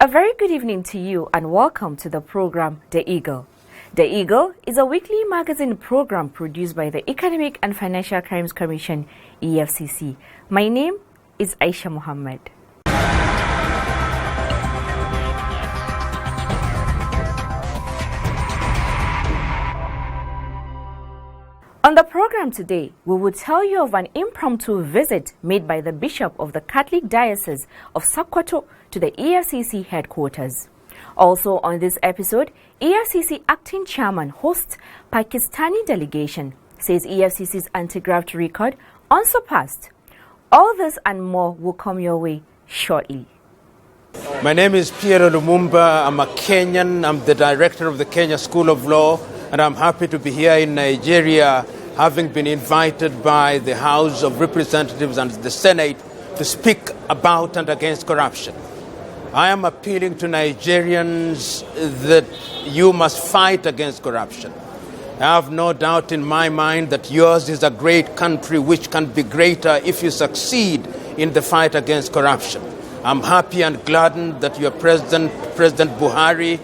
A very good evening to you and welcome to the program The Eagle. The Eagle is a weekly magazine program produced by the Economic and Financial Crimes Commission, EFCC. My name is Aisha Muhammad. On the program today, we will tell you of an impromptu visit made by the Bishop of the Catholic Diocese of Sokoto to the EFCC headquarters. Also on this episode, EFCC acting chairman hosts Pakistani delegation, says EFCC's anti-graft record unsurpassed. All this and more will come your way shortly. My name is Piero Lumumba. I'm a Kenyan. I'm the director of the Kenya School of Law, and I'm happy to be here in Nigeria, having been invited by the House of Representatives and the Senate to speak about and against corruption. I am appealing to Nigerians that you must fight against corruption. I have no doubt in my mind that yours is a great country which can be greater if you succeed in the fight against corruption. I'm happy and gladdened that your President Buhari,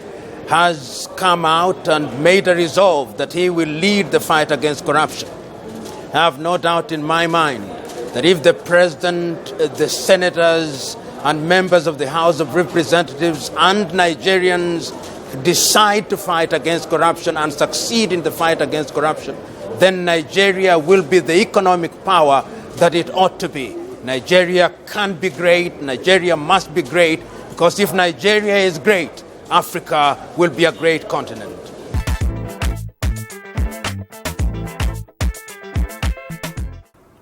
has come out and made a resolve that he will lead the fight against corruption. I have no doubt in my mind that if the President, the senators, and members of the House of Representatives and Nigerians decide to fight against corruption and succeed in the fight against corruption, then Nigeria will be the economic power that it ought to be. Nigeria can be great. Nigeria must be great, because if Nigeria is great, Africa will be a great continent.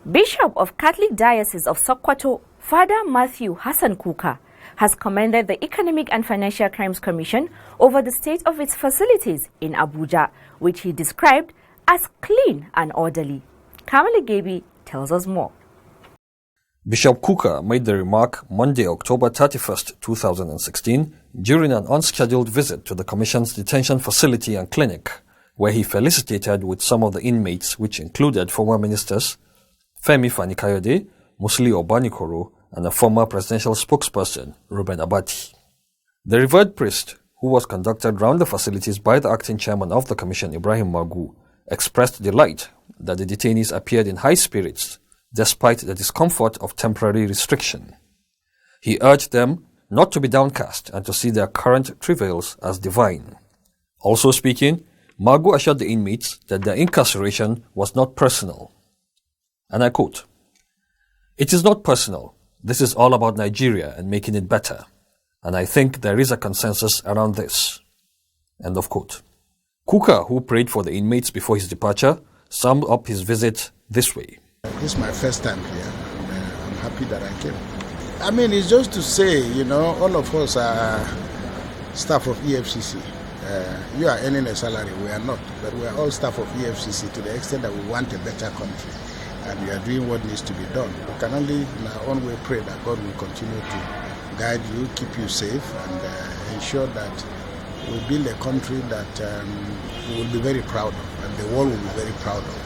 Bishop of Catholic Diocese of Sokoto, Father Matthew Hassan Kuka, has commended the Economic and Financial Crimes Commission over the state of its facilities in Abuja, which he described as clean and orderly. Kamala Gaby tells us more. Bishop Kuka made the remark Monday, October 31st, 2016, during an unscheduled visit to the Commission's detention facility and clinic, where he felicitated with some of the inmates, which included former ministers Femi Fani-Kayode, Musli Obanikoro, and a former presidential spokesperson, Reuben Abati. The revered priest, who was conducted round the facilities by the acting chairman of the commission, Ibrahim Magu, expressed delight that the detainees appeared in high spirits despite the discomfort of temporary restriction. He urged them not to be downcast and to see their current travails as divine. Also speaking, Magu assured the inmates that their incarceration was not personal. And I quote, "It is not personal. This is all about Nigeria and making it better. And I think there is a consensus around this." End of quote. Kuka, who prayed for the inmates before his departure, summed up his visit this way. This is my first time here. I'm happy that I came. I mean, it's just to say, all of us are staff of EFCC. You are earning a salary, we are not. But we are all staff of EFCC to the extent that we want a better country. And we are doing what needs to be done. We can only, in our own way, pray that God will continue to guide you, keep you safe, and ensure that we build a country that we will be very proud of, and the world will be very proud of.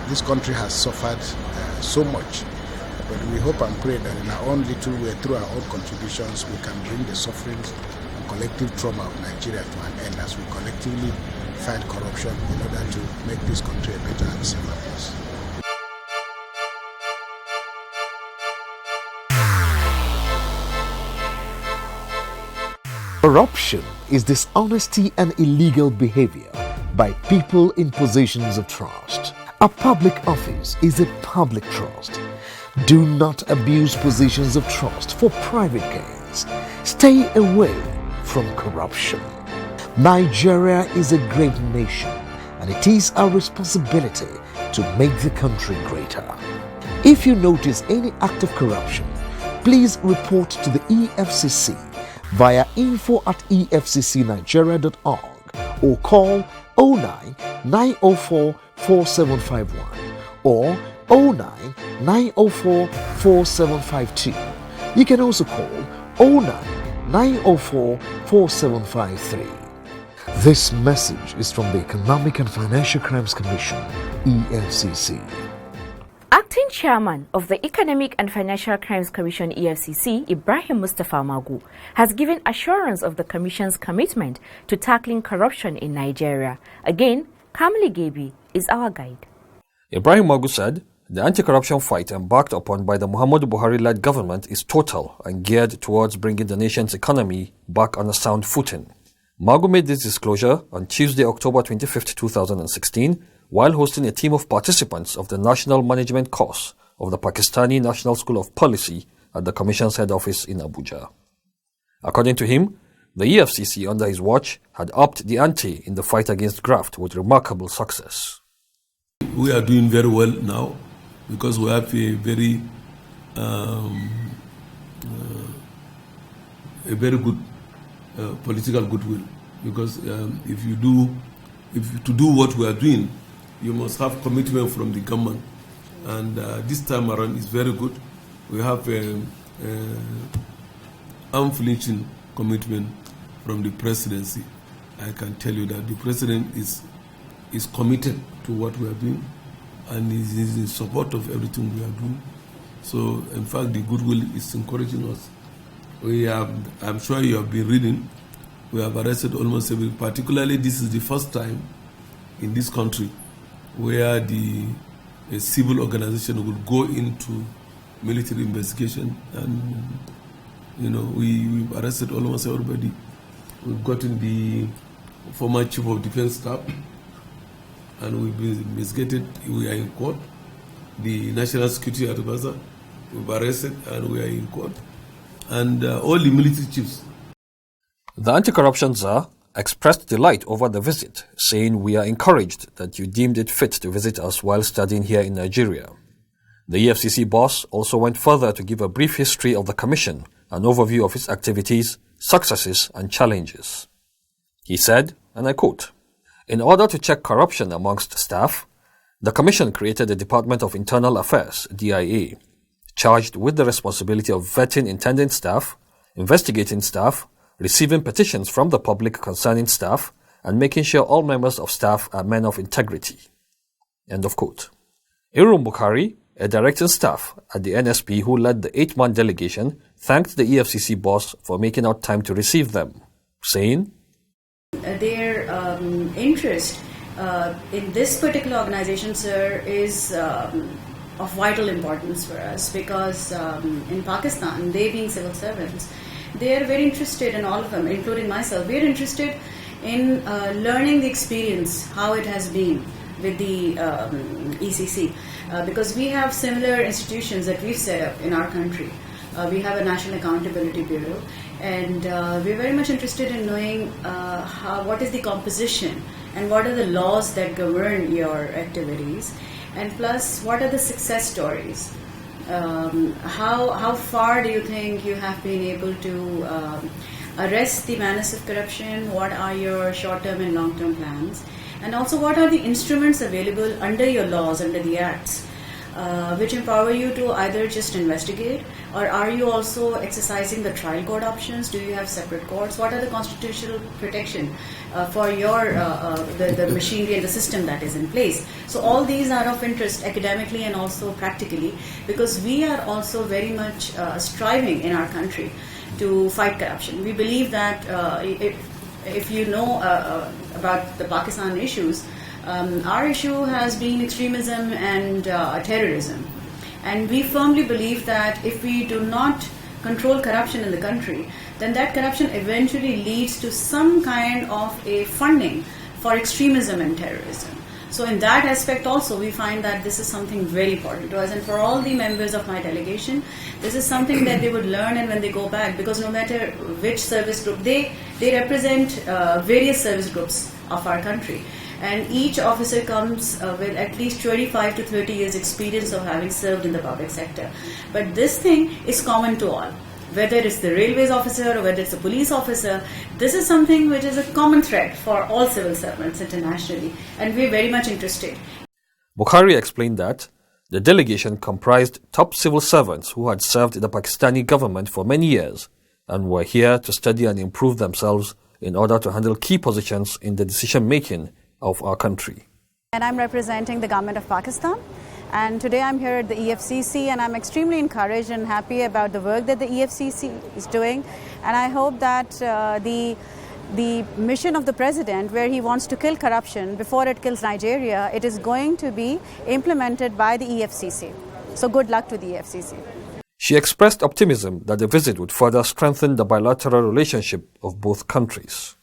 This country has suffered so much, but we hope and pray that in our own little way, through our own contributions, we can bring the sufferings and collective trauma of Nigeria to an end as we collectively fight corruption in order to make this country a better and safer place. Corruption is dishonesty and illegal behavior by people in positions of trust. A public office is a public trust. Do not abuse positions of trust for private gains. Stay away from corruption. Nigeria is a great nation, and it is our responsibility to make the country greater. If you notice any act of corruption, please report to the EFCC via info@efccnigeria.org or call 09 904 4751 or 09 904 4752. You can also call 09 904 4753. This message is from the Economic and Financial Crimes Commission, EFCC. Acting Chairman of the Economic and Financial Crimes Commission EFCC, Ibrahim Mustafa Magu, has given assurance of the Commission's commitment to tackling corruption in Nigeria. Again, Kamli Gebi is our guide. Ibrahim Magu said the anti-corruption fight embarked upon by the Muhammadu Buhari-led government is total and geared towards bringing the nation's economy back on a sound footing. Magu made this disclosure on Tuesday, October 25, 2016, while hosting a team of participants of the National Management course of the Pakistani National School of Policy at the Commission's head office in Abuja. According to him, the EFCC under his watch had upped the ante in the fight against graft with remarkable success. We are doing very well now because we have a very good political goodwill. Because if to do what we are doing, you must have commitment from the government, and this time around is very good. We have unflinching commitment from the presidency. I can tell you that the president is committed to what we are doing, and is in support of everything we are doing. So, in fact, the goodwill is encouraging us. I'm sure you have been reading. We have arrested almost every. Particularly, this is the first time in this country where a civil organization will go into military investigation, and we've arrested almost everybody. We've gotten the former chief of defense staff, and we've been investigated. We are in court. The national security advisor we've arrested, and we are in court, and all the military chiefs. The anti-corruption czar expressed delight over the visit, saying, "We are encouraged that you deemed it fit to visit us while studying here in Nigeria." The EFCC boss also went further to give a brief history of the Commission, an overview of its activities, successes and challenges. He said, and I quote, "In order to check corruption amongst staff, the Commission created the Department of Internal Affairs, DIA, charged with the responsibility of vetting intending staff, investigating staff, receiving petitions from the public concerning staff, and making sure all members of staff are men of integrity." End of quote. Irum Bukhari, a directing staff at the NSP who led the 8-man delegation, thanked the EFCC boss for making out time to receive them, saying, "Their interest in this particular organization, sir, is of vital importance for us because in Pakistan, they being civil servants, they are very interested in all of them, including myself. We are interested in learning the experience, how it has been with the ECC, because we have similar institutions that we've set up in our country. We have a National Accountability Bureau, and we're very much interested in knowing what is the composition and what are the laws that govern your activities, and plus what are the success stories. How far do you think you have been able to arrest the menace of corruption? What are your short-term and long-term plans? And also, what are the instruments available under your laws, under the acts, which empower you to either just investigate, or are you also exercising the trial court options? Do you have separate courts? What are the constitutional protection for your the machinery and the system that is in place? So all these are of interest academically and also practically, because we are also very much striving in our country to fight corruption. We believe that if you know about the Pakistan issues, our issue has been extremism and terrorism. And we firmly believe that if we do not control corruption in the country, then that corruption eventually leads to some kind of a funding for extremism and terrorism. So in that aspect also, we find that this is something very important to us. And for all the members of my delegation, this is something that they would learn and when they go back, because no matter which service group, they represent various service groups of our country. And each officer comes with at least 25 to 30 years experience of having served in the public sector. But this thing is common to all. Whether it's the railways officer or whether it's a police officer, this is something which is a common thread for all civil servants internationally, and we're very much interested. Bukhari explained that the delegation comprised top civil servants who had served in the Pakistani government for many years and were here to study and improve themselves in order to handle key positions in the decision-making of our country. And I'm representing the government of Pakistan. And today I'm here at the EFCC, and I'm extremely encouraged and happy about the work that the EFCC is doing. And I hope that the mission of the president, where he wants to kill corruption before it kills Nigeria, it is going to be implemented by the EFCC. So good luck to the EFCC. She expressed optimism that the visit would further strengthen the bilateral relationship of both countries.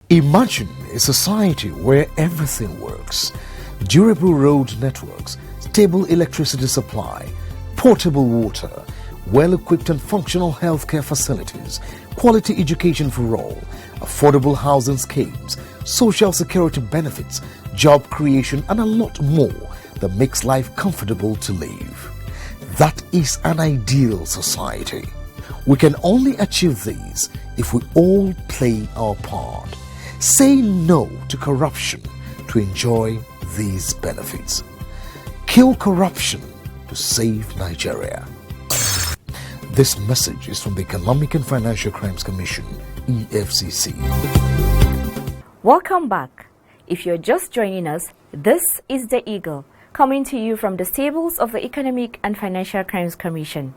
Imagine a society where everything works. Durable road networks, stable electricity supply, portable water, well-equipped and functional healthcare facilities, quality education for all, affordable housing schemes, social security benefits, job creation, and a lot more that makes life comfortable to live. That is an ideal society. We can only achieve these if we all play our part. Say no to corruption to enjoy these benefits. Kill corruption to save Nigeria. This message is from the Economic and Financial Crimes Commission, EFCC. Welcome back. If you're just joining us, this is The Eagle, coming to you from the stables of the Economic and Financial Crimes Commission.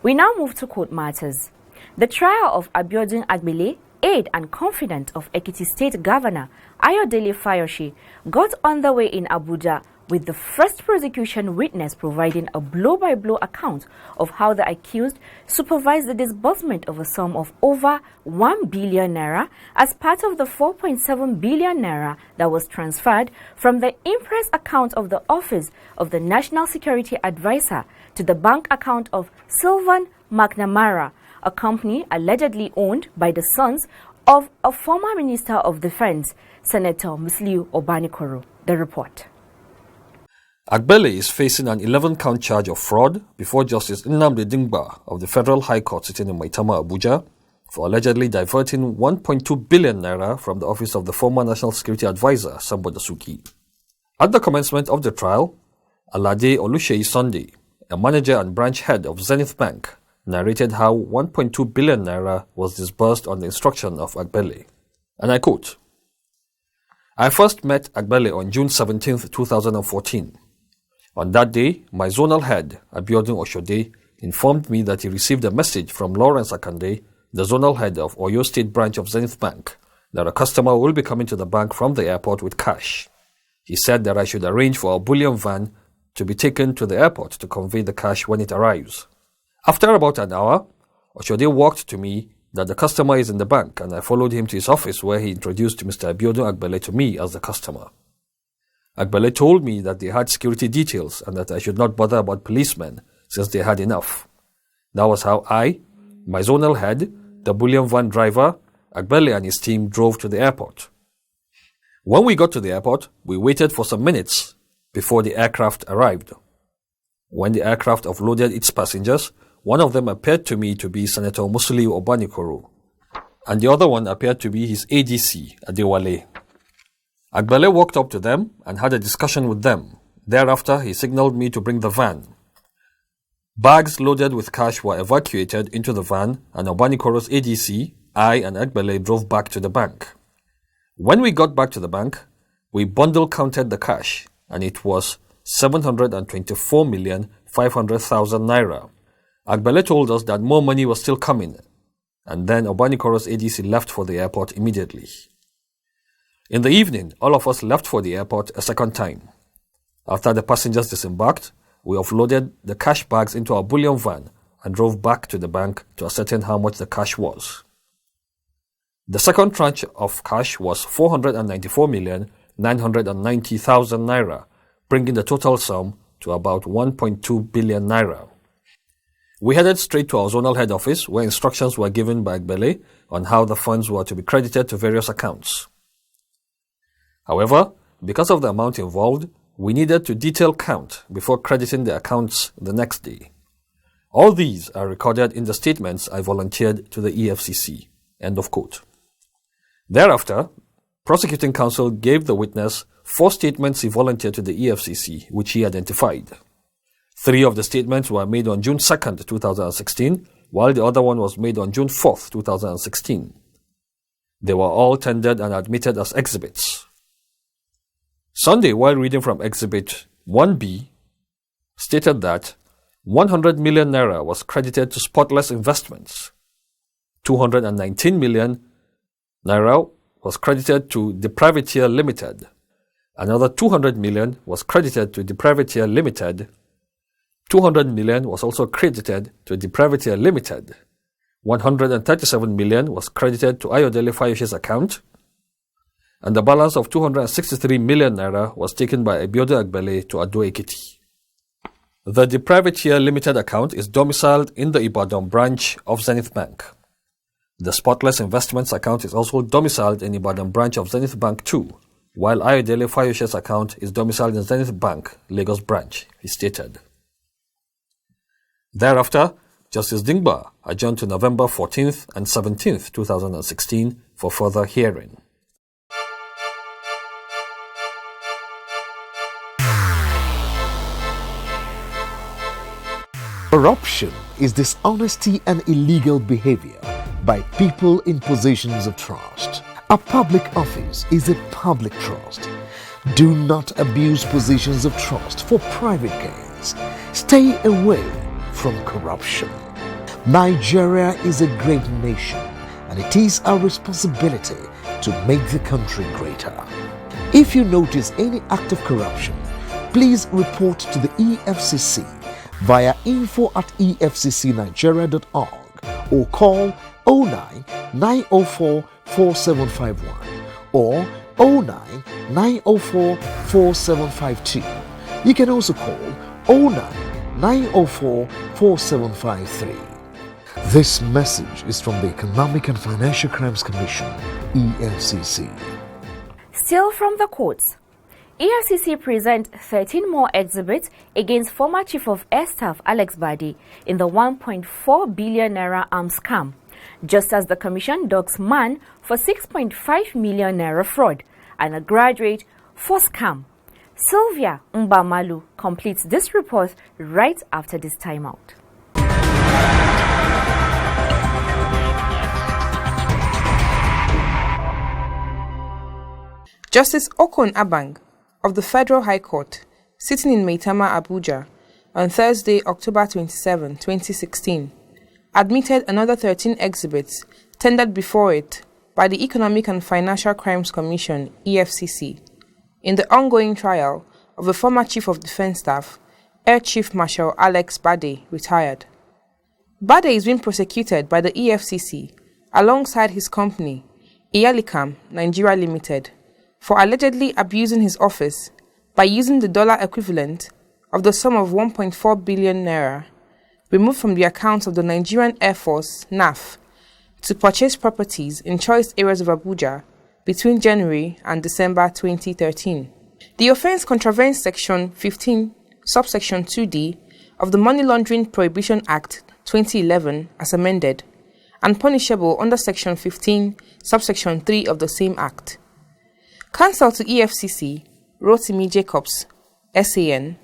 We now move to court matters. The trial of Abiodun Agbile, aide and confidant of Ekiti State Governor Ayodele Fayose, got underway in Abuja, with the first prosecution witness providing a blow-by-blow account of how the accused supervised the disbursement of a sum of over 1 billion naira as part of the 4.7 billion naira that was transferred from the impress account of the Office of the National Security Advisor to the bank account of Sylvan McNamara, a company allegedly owned by the sons of a former Minister of Defense, Senator Musliu Obanikoro. The report. Agbele is facing an 11-count charge of fraud before Justice Nnamdi Dingba of the Federal High Court sitting in Maitama, Abuja, for allegedly diverting 1.2 billion naira from the office of the former National Security Advisor, Sambo Dasuki. At the commencement of the trial, Alade Oluseyi Sunday, a manager and branch head of Zenith Bank, narrated how 1.2 billion naira was disbursed on the instruction of Agbele. And I quote, "I first met Agbele on June 17, 2014. On that day, my zonal head, Abiodun Oshode, informed me that he received a message from Lawrence Akande, the zonal head of Oyo State branch of Zenith Bank, that a customer will be coming to the bank from the airport with cash. He said that I should arrange for a bullion van to be taken to the airport to convey the cash when it arrives. After about an hour, Oshode walked to me that the customer is in the bank, and I followed him to his office where he introduced Mr. Abiodun Agbele to me as the customer. Agbele told me that they had security details and that I should not bother about policemen since they had enough. That was how I, my zonal head, the bullion van driver, Agbele and his team drove to the airport. When we got to the airport, we waited for some minutes before the aircraft arrived. When the aircraft offloaded its passengers, one of them appeared to me to be Senator Musliu Obanikoro, and the other one appeared to be his ADC, Adewale. Agbele walked up to them and had a discussion with them. Thereafter, he signaled me to bring the van. Bags loaded with cash were evacuated into the van, and Obanikoro's ADC, I and Agbele drove back to the bank. When we got back to the bank, we bundle counted the cash, and it was 724,500,000 naira. Agbele told us that more money was still coming, and then Obanikoro's ADC left for the airport immediately. In the evening, all of us left for the airport a second time. After the passengers disembarked, we offloaded the cash bags into our bullion van and drove back to the bank to ascertain how much the cash was. The second tranche of cash was 494,000,000 990,000 naira, bringing the total sum to about 1.2 billion naira. We headed straight to our zonal head office where instructions were given by Agbele on how the funds were to be credited to various accounts. However, because of the amount involved, we needed to detail count before crediting the accounts the next day. All these are recorded in the statements I volunteered to the EFCC. End of quote. Thereafter, prosecuting counsel gave the witness 4 statements he volunteered to the EFCC, which he identified. 3 of the statements were made on June 2nd, 2016, while the other one was made on June 4th, 2016. They were all tendered and admitted as exhibits. Sunday, while reading from Exhibit 1B, stated that 100 million naira was credited to Spotless Investments, 219 million naira was credited to the Privateer Limited, another 200 million was credited to the Privateer Limited, 200 million was also credited to the Privateer Limited, 137 million was credited to Ayodele Fayoshe's account, and the balance of 263 million naira was taken by Abiodun Agbele to Ado Ekiti. The Privateer Limited account is domiciled in the Ibadan branch of Zenith Bank. The Spotless Investments account is also domiciled in Ibadan branch of Zenith Bank too, while Ayodele Fayoshe's account is domiciled in Zenith Bank, Lagos branch, he stated. Thereafter, Justice Dingba adjourned to November 14th and 17th, 2016 for further hearing. Corruption is dishonesty and illegal behavior by people in positions of trust. A public office is a public trust. Do not abuse positions of trust for private gains. Stay away from corruption. Nigeria is a great nation, and it is our responsibility to make the country greater. If you notice any act of corruption, please report to the EFCC via info@efccnigeria.org or call 09 904 4751 or 09 904 4752. You can also call 09 904 4753. This message is from the Economic and Financial Crimes Commission, EFCC. Still from the courts, EFCC present 13 more exhibits against former Chief of Air Staff Alex Bade in the 1.4 billion naira arms scam, just as the Commission docks man for 6.5 million naira fraud and a graduate for scam. Sylvia Mbamalu completes this report right after this timeout. Justice Okon Abang of the Federal High Court, sitting in Maitama, Abuja, on Thursday, October 27, 2016, admitted another 13 exhibits tendered before it by the Economic and Financial Crimes Commission, EFCC, in the ongoing trial of the former Chief of Defense Staff, Air Chief Marshal Alex Bade, retired. Bade is being prosecuted by the EFCC alongside his company, Iyalikam Nigeria Limited, for allegedly abusing his office by using the dollar equivalent of the sum of 1.4 billion naira removed from the accounts of the Nigerian Air Force, NAF, to purchase properties in choice areas of Abuja between January and December 2013. The offence contravenes Section 15, subsection 2D of the Money Laundering Prohibition Act 2011 as amended, and punishable under Section 15, subsection 3 of the same Act. Counsel to EFCC, Rotimi Jacobs, SAN,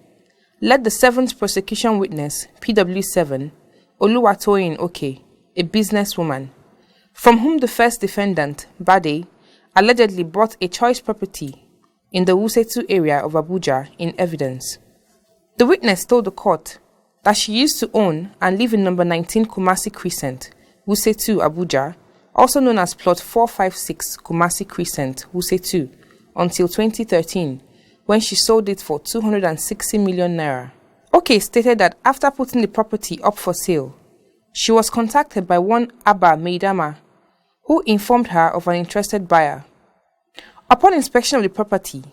led the 7th prosecution witness, PW7, Oluwatoyin Oke, a businesswoman, from whom the first defendant, Bade, allegedly bought a choice property in the Wusetu area of Abuja in evidence. The witness told the court that she used to own and live in number 19 Kumasi Crescent, Wusetu, Abuja, also known as Plot 456 Kumasi Crescent, Wusetu, until 2013, when she sold it for 260 million naira. Oke stated that after putting the property up for sale, she was contacted by one Abba Meidama, who informed her of an interested buyer. Upon inspection of the property,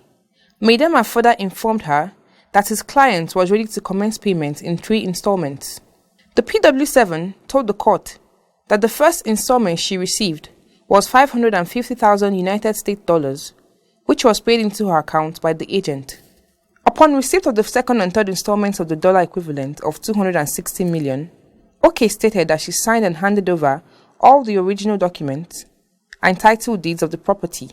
Maidama further informed her that his client was ready to commence payment in 3 installments. The PW7 told the court that the first installment she received was 550,000 United States dollars, which was paid into her account by the agent. Upon receipt of the second and third installments of the dollar equivalent of 260 million, OK stated that she signed and handed over all the original documents and title deeds of the property,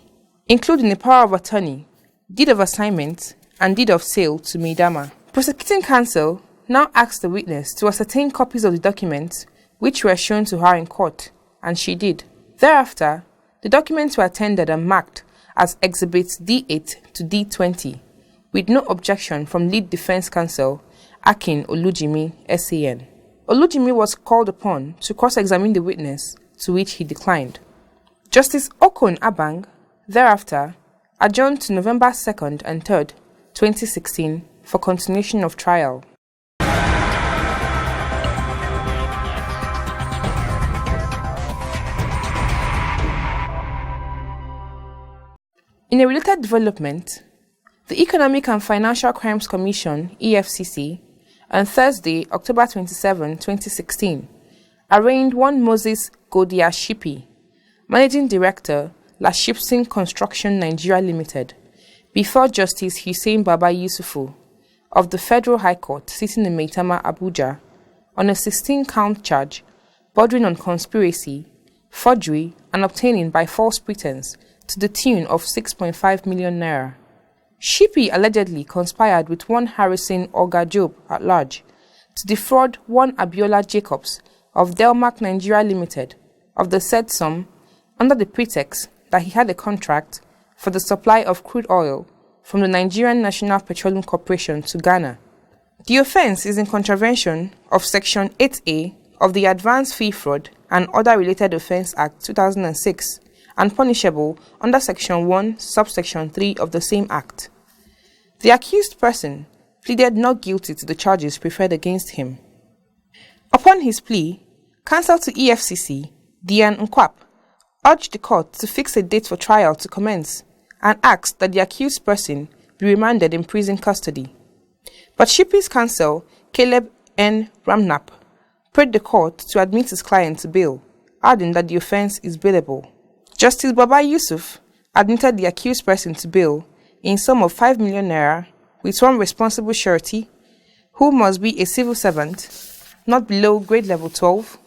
including a power of attorney, deed of assignment, and deed of sale to Maidama. Prosecuting counsel now asked the witness to ascertain copies of the documents which were shown to her in court, and she did. Thereafter, the documents were tendered and marked as Exhibits D8 to D20, with no objection from lead defense counsel Akin Olujimi, SAN. Olujimi was called upon to cross-examine the witness, to which he declined. Justice Okon Abang thereafter adjourned to November 2nd and 3rd, 2016 for continuation of trial. In a related development, the Economic and Financial Crimes Commission, EFCC, on Thursday, October 27, 2016, arraigned one Moses Godia Shipi, Managing Director, La Shipsing Construction Nigeria Limited, before Justice Hussein Baba Yusufu of the Federal High Court sitting in Maitama, Abuja, on a 16-count charge bordering on conspiracy, forgery, and obtaining by false pretense to the tune of 6.5 million naira. Shipi allegedly conspired with one Harrison Olga Job at large to defraud one Abiola Jacobs of Delmark Nigeria Limited of the said sum under the pretext that he had a contract for the supply of crude oil from the Nigerian National Petroleum Corporation to Ghana. The offence is in contravention of Section 8A of the Advance Fee Fraud and Other Related Offence Act 2006 and punishable under Section 1, Subsection 3 of the same Act. The accused person pleaded not guilty to the charges preferred against him. Upon his plea, counsel to EFCC, Dian Nkwap, urged the court to fix a date for trial to commence and asked that the accused person be remanded in prison custody. But Shipi's counsel, Caleb N. Ramnap, prayed the court to admit his client to bail, adding that the offence is bailable. Justice Baba Yusuf admitted the accused person to bail in sum of 5 million naira with one responsible surety who must be a civil servant, not below grade level 12,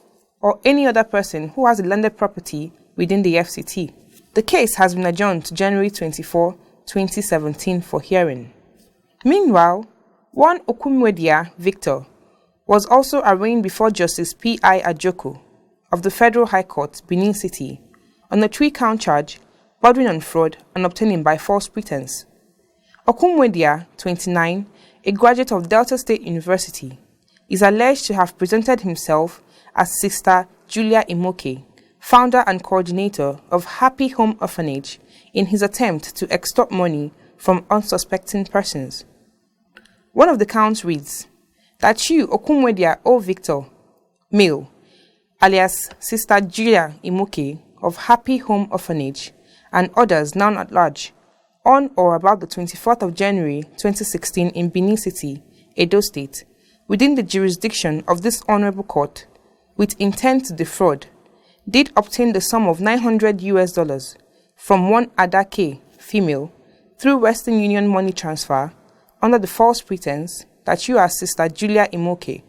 or any other person who has a landed property within the FCT. The case has been adjourned to January 24, 2017 for hearing. Meanwhile, one Okumwedia Victor was also arraigned before Justice P.I. Ajoku of the Federal High Court, Benin City, on a 3-count charge bordering on fraud and obtaining by false pretense. Okumwedia, 29, a graduate of Delta State University, is alleged to have presented himself as Sister Julia Imoke, founder and coordinator of Happy Home Orphanage, in his attempt to extort money from unsuspecting persons. One of the counts reads, that you, Okumwedia O. Victor, male, alias Sister Julia Imoke of Happy Home Orphanage, and others now at large, on or about the 24th of January 2016 in Benin City, Edo State, within the jurisdiction of this honorable court, with intent to defraud, did obtain the sum of $900 from one Ada K, female, through Western Union money transfer, under the false pretense that you are Sister Julia Imoke,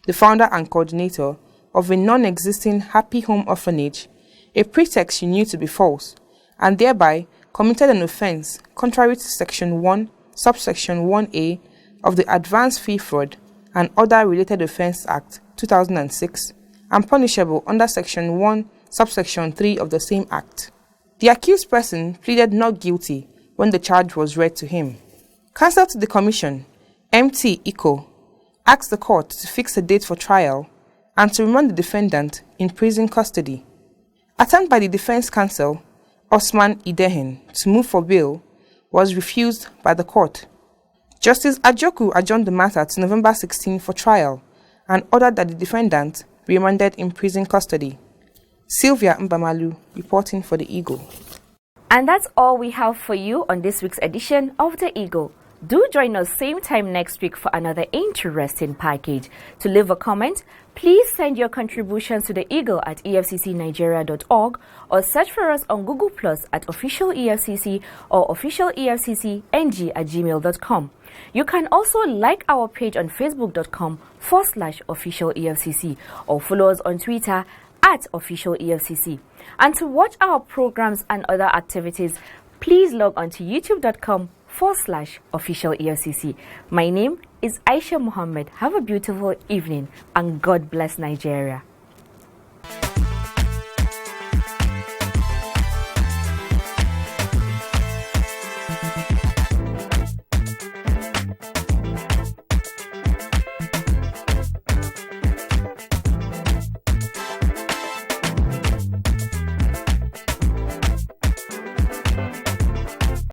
the founder and coordinator of a non-existing Happy Home Orphanage, a pretext you knew to be false, and thereby committed an offence contrary to Section 1, Subsection 1A of the Advance Fee Fraud and Other Related Offence Act 2006, and punishable under Section 1, Subsection 3 of the same Act. The accused person pleaded not guilty when the charge was read to him. Counsel to the Commission, M.T. Iko, asked the court to fix a date for trial and to remand the defendant in prison custody. Attempt by the defense counsel, Osman Idehen, to move for bail was refused by the court. Justice Ajoku adjourned the matter to November 16 for trial and ordered that the defendant be remanded in prison custody. Sylvia Mbamalu, reporting for the Eagle. And that's all we have for you on this week's edition of The Eagle. Do join us same time next week for another interesting package. To leave a comment, please send your contributions to The Eagle at efccnigeria.org or search for us on Google Plus at Official EFCC or officialefccng@gmail.com. You can also like our page on facebook.com/Official EFCC or follow us on Twitter at Official EFCC. And to watch our programs and other activities, please log on to youtube.com/Official EFCC. My name is Aisha Muhammad. Have a beautiful evening and God bless Nigeria.